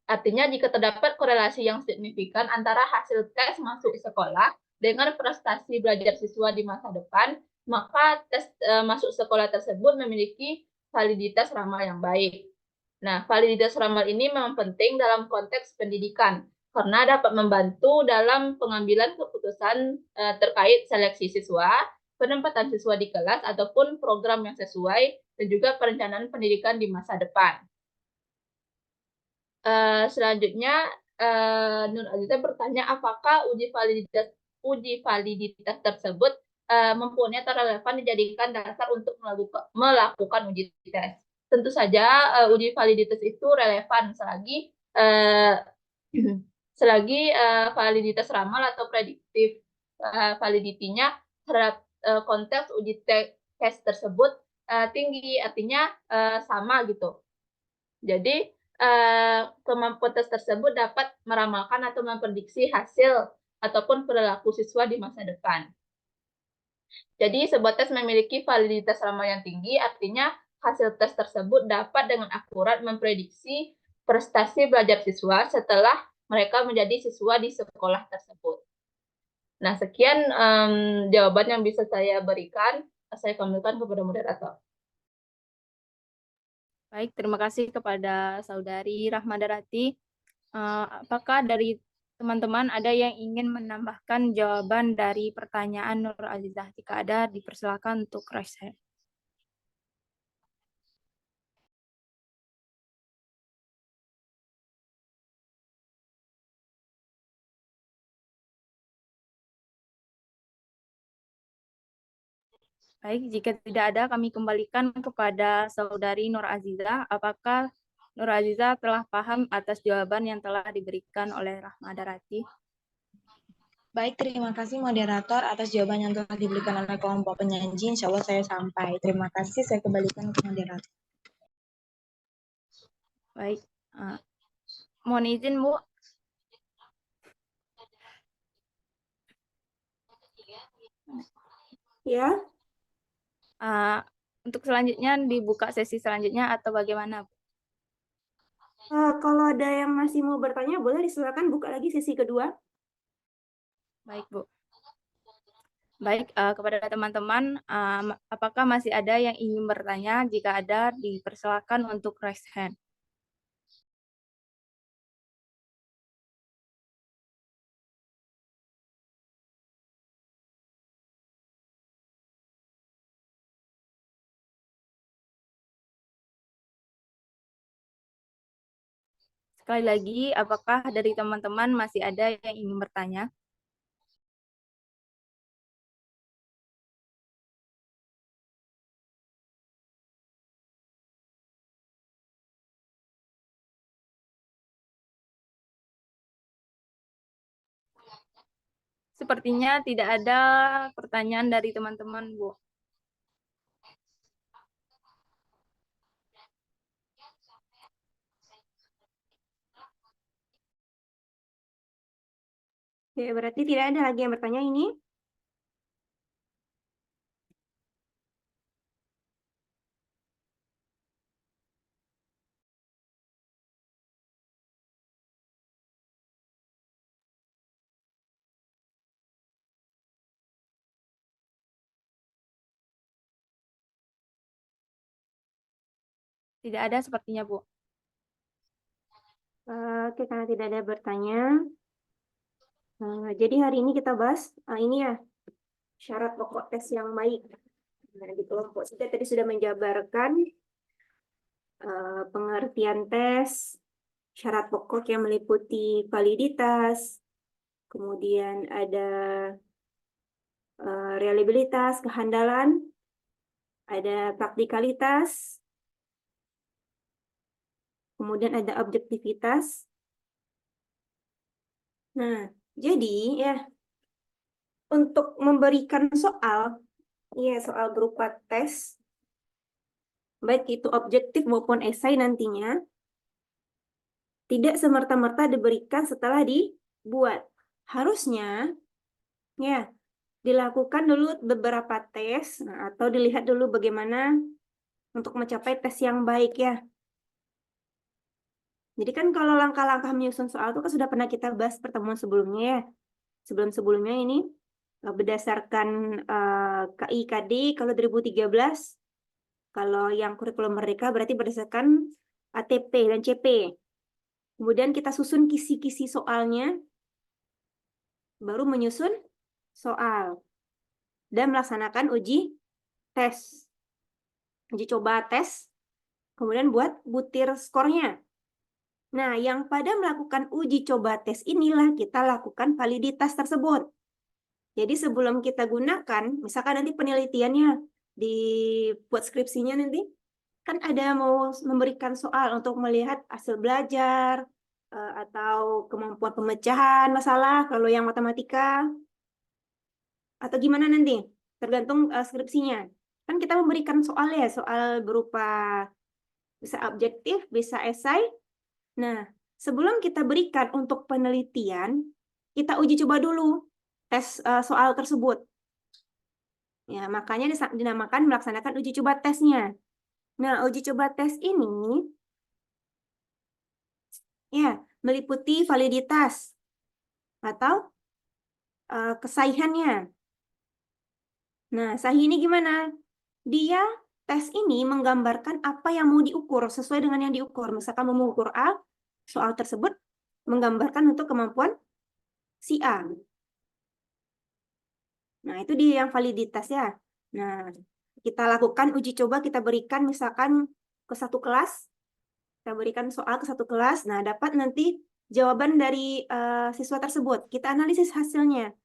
Artinya jika terdapat korelasi yang signifikan antara hasil tes masuk sekolah dengan prestasi belajar siswa di masa depan, maka tes masuk sekolah tersebut memiliki validitas ramal yang baik. Nah, validitas ramal ini memang penting dalam konteks pendidikan karena dapat membantu dalam pengambilan keputusan terkait seleksi siswa, penempatan siswa di kelas ataupun program yang sesuai dan juga perencanaan pendidikan di masa depan. Selanjutnya Nur Azizah bertanya apakah uji validitas tersebut mempunyai atau relevan dijadikan dasar untuk melakukan uji tes. Tentu saja uji validitas itu relevan selagi validitas ramal atau prediktif validity-nya terhadap konteks uji tes tersebut tinggi, artinya sama gitu. Jadi kemampuan tes tersebut dapat meramalkan atau memprediksi hasil ataupun perilaku siswa di masa depan. Jadi sebuah tes memiliki validitas ramal yang tinggi, artinya hasil tes tersebut dapat dengan akurat memprediksi prestasi belajar siswa setelah mereka menjadi siswa di sekolah tersebut. Nah, sekian jawaban yang bisa saya berikan. Saya kembalikan kepada moderator. Baik, terima kasih kepada Saudari Rahmadarati. Apakah dari teman-teman ada yang ingin menambahkan jawaban dari pertanyaan Nur Azizah? Jika ada, dipersilakan untuk raise hand. Baik, jika tidak ada, kami kembalikan kepada Saudari Nur Azizah. Apakah Nur Azizah telah paham atas jawaban yang telah diberikan oleh Rahmadarati? Baik, terima kasih moderator atas jawaban yang telah diberikan oleh kelompok penyaji. Insya Allah saya sampai. Terima kasih, saya kembalikan ke moderator. Baik, mohon izin Bu. Ya, Untuk selanjutnya dibuka sesi selanjutnya atau bagaimana Bu? kalau ada yang masih mau bertanya, boleh disilakan buka lagi sesi kedua. Baik Bu. Baik, kepada teman-teman, apakah masih ada yang ingin bertanya? Jika ada, dipersilakan untuk raise hand. Sekali lagi, apakah dari teman-teman masih ada yang ingin bertanya? Sepertinya tidak ada pertanyaan dari teman-teman, Bu. Oke, berarti tidak ada lagi yang bertanya ini. Tidak ada sepertinya, Bu. Oke, karena tidak ada bertanya. Jadi hari ini kita bahas ini ya, syarat pokok tes yang baik. Nah, di kelompok kita tadi sudah menjabarkan pengertian tes, syarat pokok yang meliputi validitas, kemudian ada reliabilitas, kehandalan, ada praktikalitas, kemudian ada objektivitas. Nah, jadi ya untuk memberikan soal, ya soal berupa tes, baik itu objektif maupun esai nantinya, tidak semerta-merta diberikan setelah dibuat. Harusnya ya dilakukan dulu beberapa tes, atau dilihat dulu bagaimana untuk mencapai tes yang baik ya. Jadi kan kalau langkah-langkah menyusun soal itu kan sudah pernah kita bahas pertemuan sebelumnya ya. Sebelum-sebelumnya ini berdasarkan KIKD kalau 2013, kalau yang kurikulum merdeka berarti berdasarkan ATP dan CP. Kemudian kita susun kisi-kisi soalnya, baru menyusun soal dan melaksanakan uji tes, uji coba tes, kemudian buat butir skornya. Nah, yang pada melakukan uji coba tes inilah kita lakukan validitas tersebut. Jadi sebelum kita gunakan, misalkan nanti penelitiannya dibuat skripsinya nanti, kan ada mau memberikan soal untuk melihat hasil belajar, atau kemampuan pemecahan masalah, kalau yang matematika, atau gimana nanti, tergantung skripsinya. Kan kita memberikan soal ya, soal berupa bisa objektif, bisa esai. Nah, sebelum kita berikan untuk penelitian, kita uji coba dulu tes soal tersebut. Ya, makanya dinamakan melaksanakan uji coba tesnya. Nah, uji coba tes ini ya meliputi validitas atau kesahihannya. Nah, sahih ini gimana? Dia tes ini menggambarkan apa yang mau diukur sesuai dengan yang diukur. Misalkan mau mengukur A, soal tersebut menggambarkan untuk kemampuan si A. Nah, itu dia yang validitas ya. Nah, kita lakukan uji coba, kita berikan misalkan ke satu kelas, kita berikan soal ke satu kelas, nah dapat nanti jawaban dari siswa tersebut. Kita analisis hasilnya.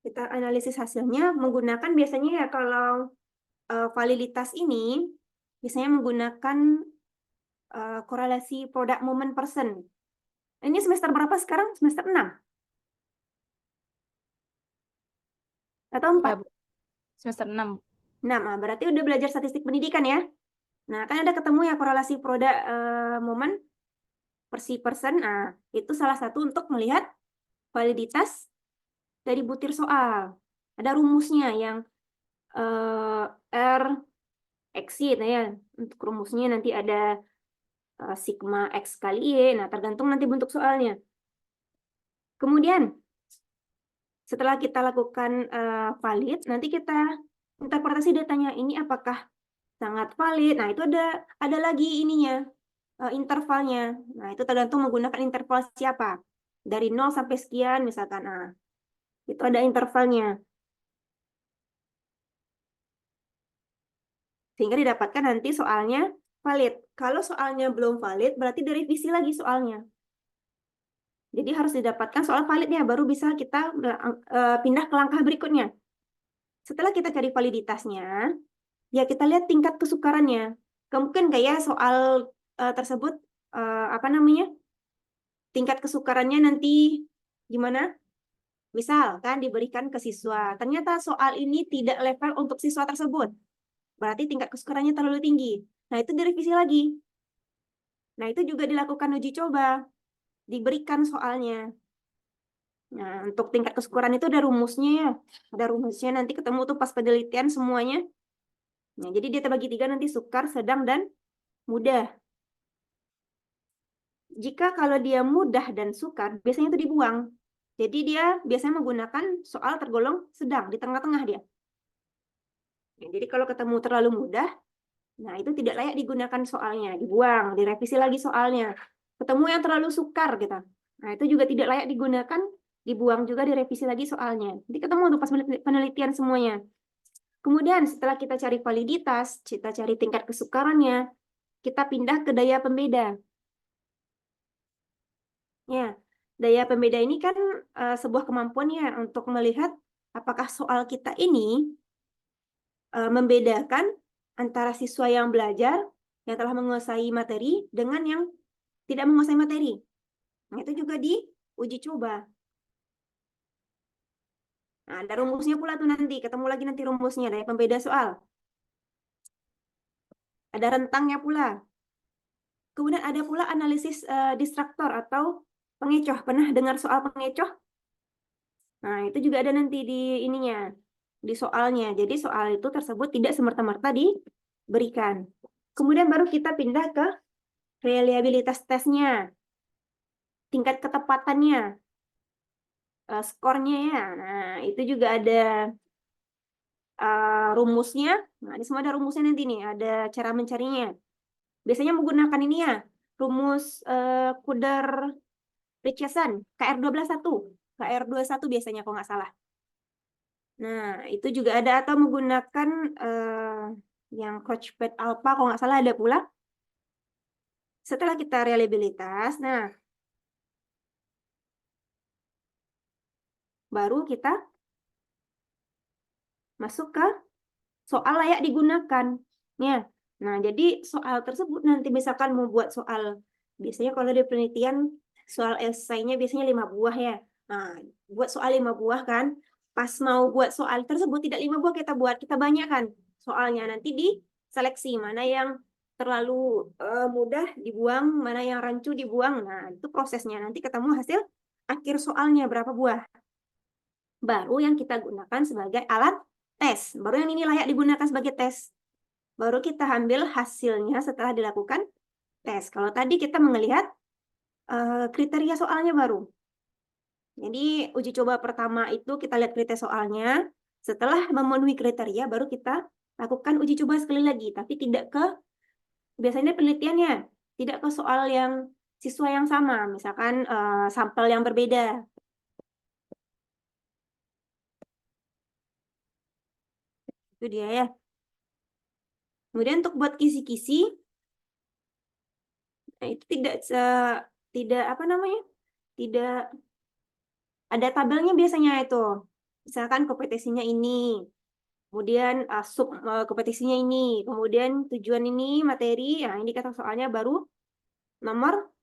Kita analisis hasilnya menggunakan biasanya ya kalau validitas ini biasanya menggunakan korelasi product moment person. Ini semester berapa sekarang? Semester 6? Atau 4? Ya, Bu. Semester 6. 6, berarti udah belajar statistik pendidikan ya. Nah, kan ada ketemu ya korelasi product moment person. Nah, itu salah satu untuk melihat validitas dari butir soal. Ada rumusnya yang R exit ya. Untuk rumusnya nanti ada sigma X kali Y. Nah, tergantung nanti bentuk soalnya. Kemudian, Setelah kita lakukan valid, nanti kita interpretasi datanya ini apakah sangat valid. Nah, itu ada lagi ininya, intervalnya. Nah, itu tergantung menggunakan interval siapa. Dari 0 sampai sekian misalkan. Nah, itu ada intervalnya. Sehingga didapatkan nanti soalnya valid. Kalau soalnya belum valid, berarti direvisi lagi soalnya. Jadi harus didapatkan soal validnya, baru bisa kita pindah ke langkah berikutnya. Setelah kita cari validitasnya, ya kita lihat tingkat kesukarannya. Mungkin kayak soal tersebut, apa namanya, tingkat kesukarannya nanti gimana? Misal kan diberikan ke siswa, ternyata soal ini tidak level untuk siswa tersebut. Berarti tingkat kesukarannya terlalu tinggi. Nah, itu direvisi lagi. Nah, itu juga dilakukan uji coba. Diberikan soalnya. Nah, untuk tingkat kesukaran itu ada rumusnya ya. Ada rumusnya, nanti ketemu tuh pas penelitian semuanya. Nah, jadi dia terbagi 3 nanti sukar, sedang, dan mudah. Jika kalau dia mudah dan sukar, biasanya itu dibuang. Jadi dia biasanya menggunakan soal tergolong sedang, di tengah-tengah dia. Nah, jadi kalau ketemu terlalu mudah, nah itu tidak layak digunakan soalnya, dibuang, direvisi lagi soalnya. Ketemu yang terlalu sukar gitu. Nah, itu juga tidak layak digunakan, dibuang juga, direvisi lagi soalnya. Nanti ketemu tuh pas penelitian semuanya. Kemudian setelah kita cari validitas, kita cari tingkat kesukarannya, kita pindah ke daya pembeda. Ya, daya pembeda ini kan sebuah kemampuan ya untuk melihat apakah soal kita ini membedakan antara siswa yang belajar, yang telah menguasai materi, dengan yang tidak menguasai materi. Nah, itu juga diuji coba. Nah, ada rumusnya pula tuh nanti, ketemu lagi nanti rumusnya, daya pembeda soal. Ada rentangnya pula. Kemudian ada pula analisis distraktor atau pengecoh. Pernah dengar soal pengecoh? Nah, itu juga ada nanti di ininya, di soalnya. Jadi soal itu tersebut tidak semerta-merta diberikan. Kemudian baru kita pindah ke reliabilitas tesnya, tingkat ketepatannya, skornya ya. Nah, itu juga ada rumusnya. Nah, ini semua ada rumusnya nanti nih, ada cara mencarinya. Biasanya menggunakan ini ya, rumus Kuder-Richardson, KR121. KR21 biasanya kalau nggak salah. Nah, itu juga ada, atau menggunakan yang Couchpad Alpha kalau nggak salah ada pula. Setelah kita reliabilitas, nah baru kita masuk ke soal layak digunakan. Ya. Nah, jadi soal tersebut nanti misalkan mau buat soal, biasanya kalau di penelitian soal esainya biasanya 5 buah ya. Nah, buat soal 5 buah kan, pas mau buat soal tersebut tidak 5 buah kita buat, kita banyakkan soalnya, nanti diseleksi mana yang terlalu mudah dibuang, mana yang rancu dibuang. Nah, itu prosesnya. Nanti ketemu hasil akhir soalnya berapa buah. Baru yang kita gunakan sebagai alat tes. Baru yang ini layak digunakan sebagai tes. Baru kita ambil hasilnya setelah dilakukan tes. Kalau tadi kita melihat kriteria soalnya baru. Jadi uji coba pertama itu kita lihat kriteria soalnya. Setelah memenuhi kriteria baru kita lakukan uji coba sekali lagi. Tapi tidak ke, biasanya penelitiannya, tidak ke soal yang siswa yang sama. Misalkan sampel yang berbeda. Itu dia ya. Kemudian untuk buat kisi-kisi, nah itu tidak apa namanya, tidak ada tabelnya biasanya itu. Misalkan kompetisinya ini, kemudian sub kompetisinya ini, kemudian tujuan ini materi, nah indikator soalnya baru nomor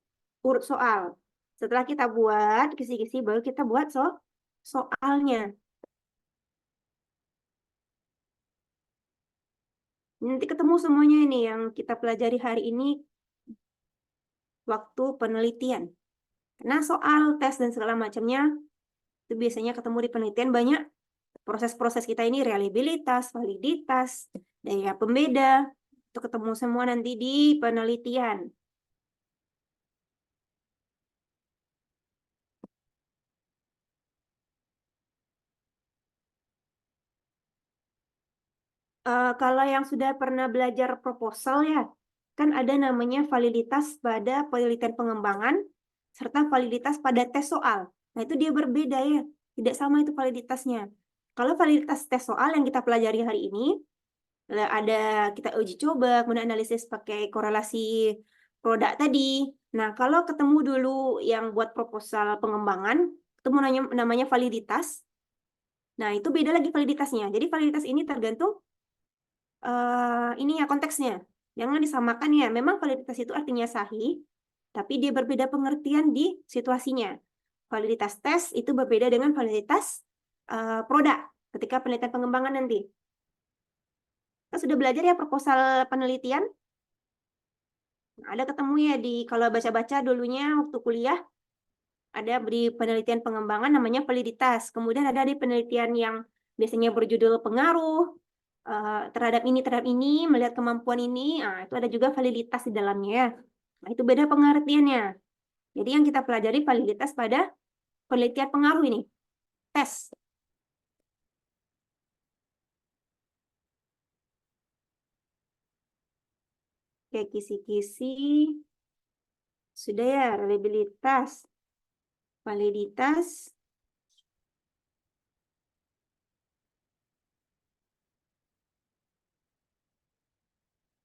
urut soal. Setelah kita buat kisi-kisi, baru kita buat soalnya. Nanti ketemu semuanya ini yang kita pelajari hari ini waktu penelitian. Karena soal, tes, dan segala macamnya itu biasanya ketemu di penelitian banyak. Proses-proses kita ini reliabilitas, validitas, daya pembeda, itu ketemu semua nanti di penelitian. Kalau yang sudah pernah belajar proposal ya, kan ada namanya validitas pada penelitian pengembangan serta validitas pada tes soal. Nah, itu dia berbeda ya. Tidak sama itu validitasnya. Kalau validitas tes soal yang kita pelajari hari ini, ada kita uji coba, kemudian analisis pakai korelasi produk tadi. Nah, kalau ketemu dulu yang buat proposal pengembangan, ketemu namanya validitas. Nah, itu beda lagi validitasnya. Jadi validitas ini tergantung ini ya konteksnya. Jangan disamakan ya. Memang validitas itu artinya sahih, tapi dia berbeda pengertian di situasinya. Validitas tes itu berbeda dengan validitas produk ketika penelitian pengembangan nanti. Kita sudah belajar ya proposal penelitian. Ada ketemu ya di kalau baca-baca dulunya waktu kuliah ada di penelitian pengembangan namanya validitas. Kemudian ada di penelitian yang biasanya berjudul pengaruh terhadap ini, melihat kemampuan ini. Nah, itu ada juga validitas di dalamnya ya. Nah, itu beda pengertiannya. Jadi yang kita pelajari validitas pada penelitian pengaruh ini. Tes. Oke, kisi-kisi. Sudah ya, reliabilitas. Validitas.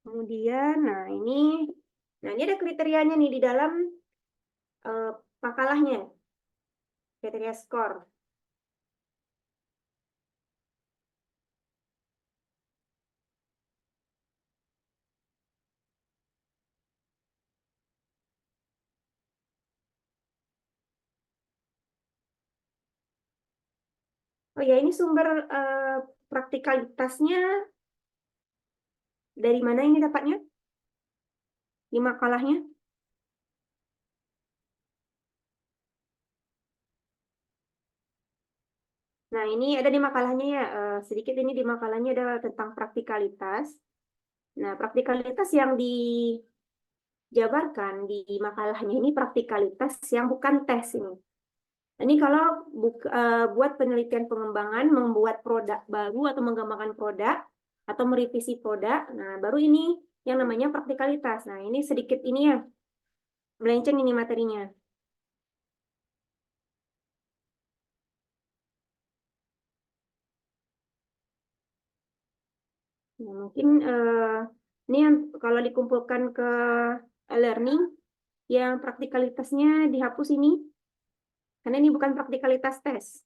Kemudian, nah ini ada kriterianya nih di dalam makalahnya. Kriteria skor. Oh ya, ini sumber praktikalitasnya dari mana ini dapatnya? Di makalahnya? Nah, ini ada di makalahnya ya. Sedikit ini di makalahnya ada tentang praktikalitas. Nah, praktikalitas yang dijabarkan di makalahnya ini praktikalitas yang bukan tes ini. Ini kalau buat penelitian pengembangan, membuat produk baru atau mengembangkan produk, atau merevisi produk, nah baru ini yang namanya praktikalitas. Nah, ini sedikit ini ya, melenceng ini materinya. Nah, mungkin ini yang kalau dikumpulkan ke e-learning, yang praktikalitasnya dihapus ini, karena ini bukan praktikalitas tes.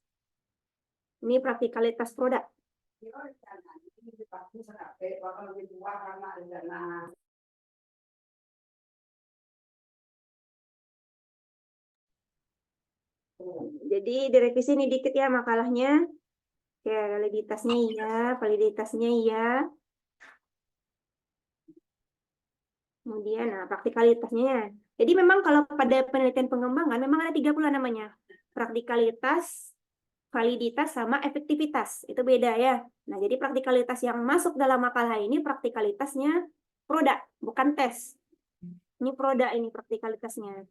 Ini praktikalitas produk. Jadi direvisi ini dikit ya makalahnya. Oke, validitasnya iya, validitasnya iya. Kemudian, nah, praktikalitasnya. Jadi memang kalau pada penelitian pengembangan, memang ada 3 pula namanya. Praktikalitas, validitas, sama efektivitas. Itu beda ya. Nah, jadi praktikalitas yang masuk dalam makalah ini praktikalitasnya produk, bukan tes. Ini produk ini praktikalitasnya.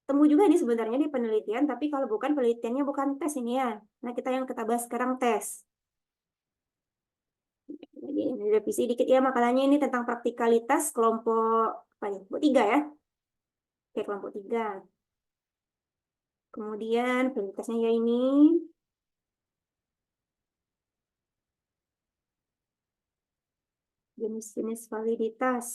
Temu juga ini sebenarnya di penelitian, tapi kalau bukan penelitiannya bukan tes ini ya. Nah, yang kita bahas sekarang tes. Jadi revisi dikit ya makalahnya ini tentang praktikalitas kelompok apa ya? Kelompok 3 ya. Oke, kelompok 3. Kemudian validitasnya ya ini. Jenis-jenis validitas.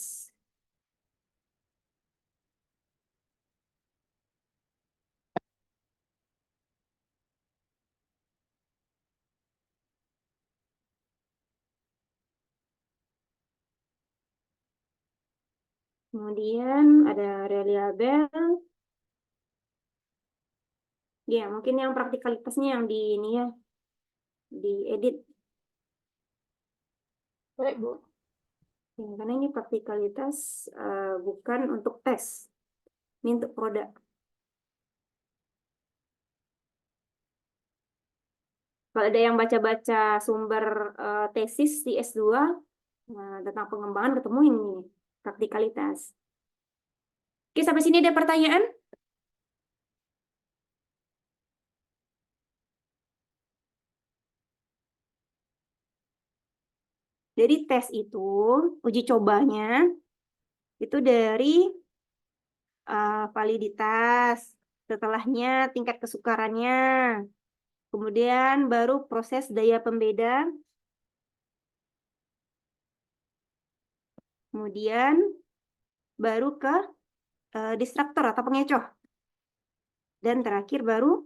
Kemudian ada reliable. Ya, mungkin yang praktikalitasnya yang di ini ya, diedit. Baik, Bu. Ya, karena ini praktikalitas bukan untuk tes. Ini untuk produk. Kalau ada yang baca-baca sumber tesis di S2 tentang pengembangan ketemu ini praktikalitas. Oke, sampai sini ada pertanyaan? Jadi tes itu, uji cobanya, itu dari validitas, setelahnya tingkat kesukarannya, kemudian baru proses daya pembeda, kemudian baru ke distraktor atau pengecoh, dan terakhir baru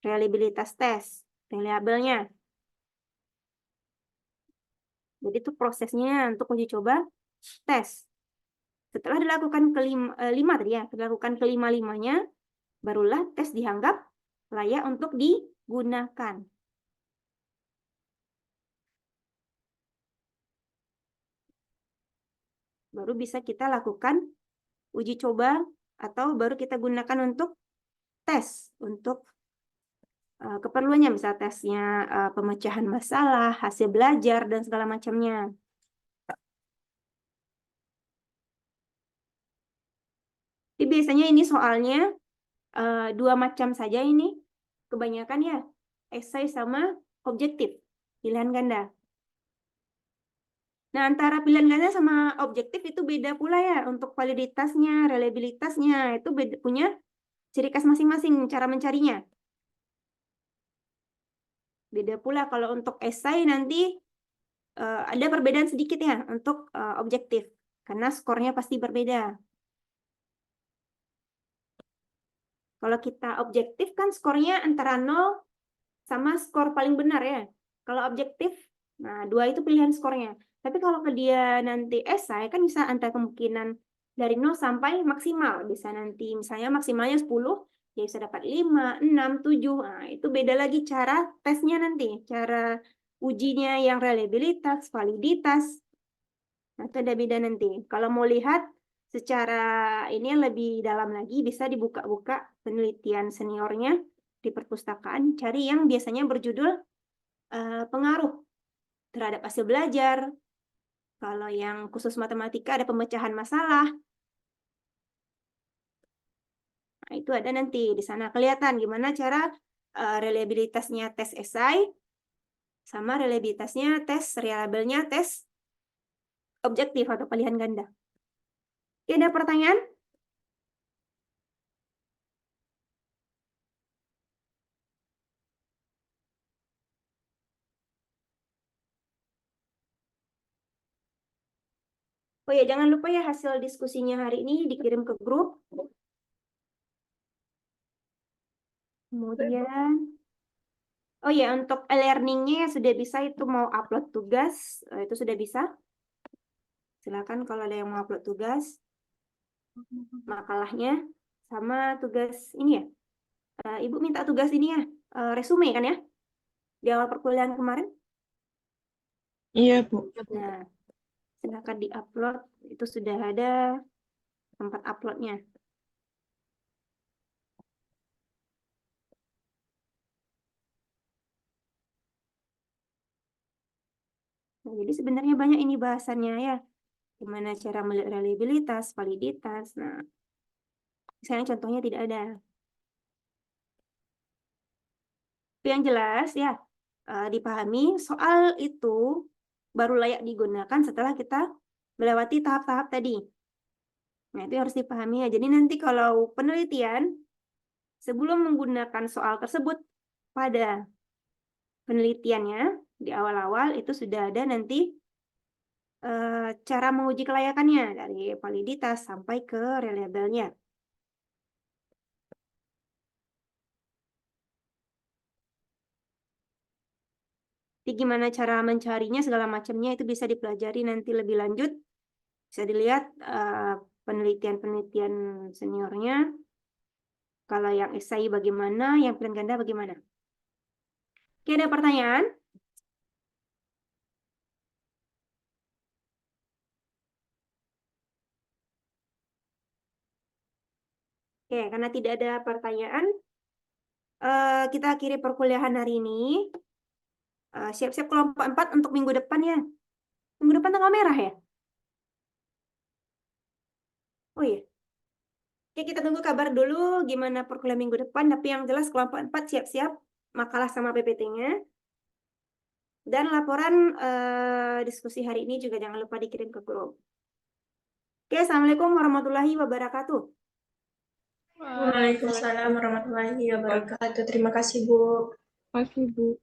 reliabilitas tes, reliabelnya. Jadi itu prosesnya untuk uji coba tes. Setelah dilakukan kelima tadi ya, dilakukan kelima-limanya, barulah tes dianggap layak untuk digunakan. Baru bisa kita lakukan uji coba atau baru kita gunakan untuk tes, untuk keperluannya, misal tesnya pemecahan masalah, hasil belajar, dan segala macamnya. Jadi biasanya ini soalnya dua macam saja ini, kebanyakan ya, esai sama objektif, pilihan ganda. Nah, antara pilihan ganda sama objektif itu beda pula ya, untuk validitasnya, reliabilitasnya, itu beda, punya ciri khas masing-masing cara mencarinya. Beda pula kalau untuk esai nanti ada perbedaan sedikit ya untuk objektif, karena skornya pasti berbeda. Kalau kita objektif kan skornya antara 0 sama skor paling benar ya. Kalau objektif, nah 2 itu pilihan skornya. Tapi kalau ke dia nanti esai kan bisa antara kemungkinan dari 0 sampai maksimal. Bisa nanti misalnya maksimalnya 10, ya bisa dapat 5, 6, 7. Nah, itu beda lagi cara tesnya nanti. Cara ujinya yang reliabilitas, validitas. Nah, itu ada beda nanti. Kalau mau lihat secara ini yang lebih dalam lagi, bisa dibuka-buka penelitian seniornya di perpustakaan, cari yang biasanya berjudul pengaruh terhadap hasil belajar. Kalau yang khusus matematika ada pemecahan masalah. Nah, itu ada nanti di sana kelihatan gimana cara reliabilitasnya tes esai sama reliabilitasnya tes reliabelnya tes objektif atau pilihan ganda. Oke, ada pertanyaan? Oh ya, jangan lupa ya hasil diskusinya hari ini dikirim ke grup. Kemudian, oh ya, untuk e-learningnya sudah bisa, itu mau upload tugas, itu sudah bisa. Silakan kalau ada yang mau upload tugas, makalahnya, sama tugas ini ya. Ibu minta tugas ini ya, resume kan ya, di awal perkuliahan kemarin. Iya, Bu. Nah, silakan di-upload, itu sudah ada tempat uploadnya. Nah, jadi sebenarnya banyak ini bahasannya ya, gimana cara melihat reliabilitas, validitas. Nah, misalnya contohnya tidak ada. Tapi yang jelas ya, dipahami soal itu baru layak digunakan setelah kita melewati tahap-tahap tadi. Nah, itu harus dipahami ya. Jadi nanti kalau penelitian, sebelum menggunakan soal tersebut pada penelitiannya, di awal-awal itu sudah ada nanti cara menguji kelayakannya dari validitas sampai ke reliabelnya. Jadi gimana cara mencarinya segala macamnya itu bisa dipelajari nanti lebih lanjut. Bisa dilihat penelitian-penelitian seniornya. Kalau yang esai bagaimana, yang pilihan ganda bagaimana. Oke, ada pertanyaan? Oke, karena tidak ada pertanyaan, kita akhiri perkuliahan hari ini. Siap-siap kelompok 4 untuk minggu depan ya. Minggu depan tanggal merah ya? Oh iya. Oke, kita tunggu kabar dulu gimana perkuliahan minggu depan. Tapi yang jelas kelompok 4 siap-siap makalah sama PPT-nya. Dan laporan diskusi hari ini juga jangan lupa dikirim ke grup. Oke, Assalamualaikum warahmatullahi wabarakatuh. Waalaikumsalam warahmatullahi wabarakatuh. Terima kasih, Bu. Terima kasih, Bu.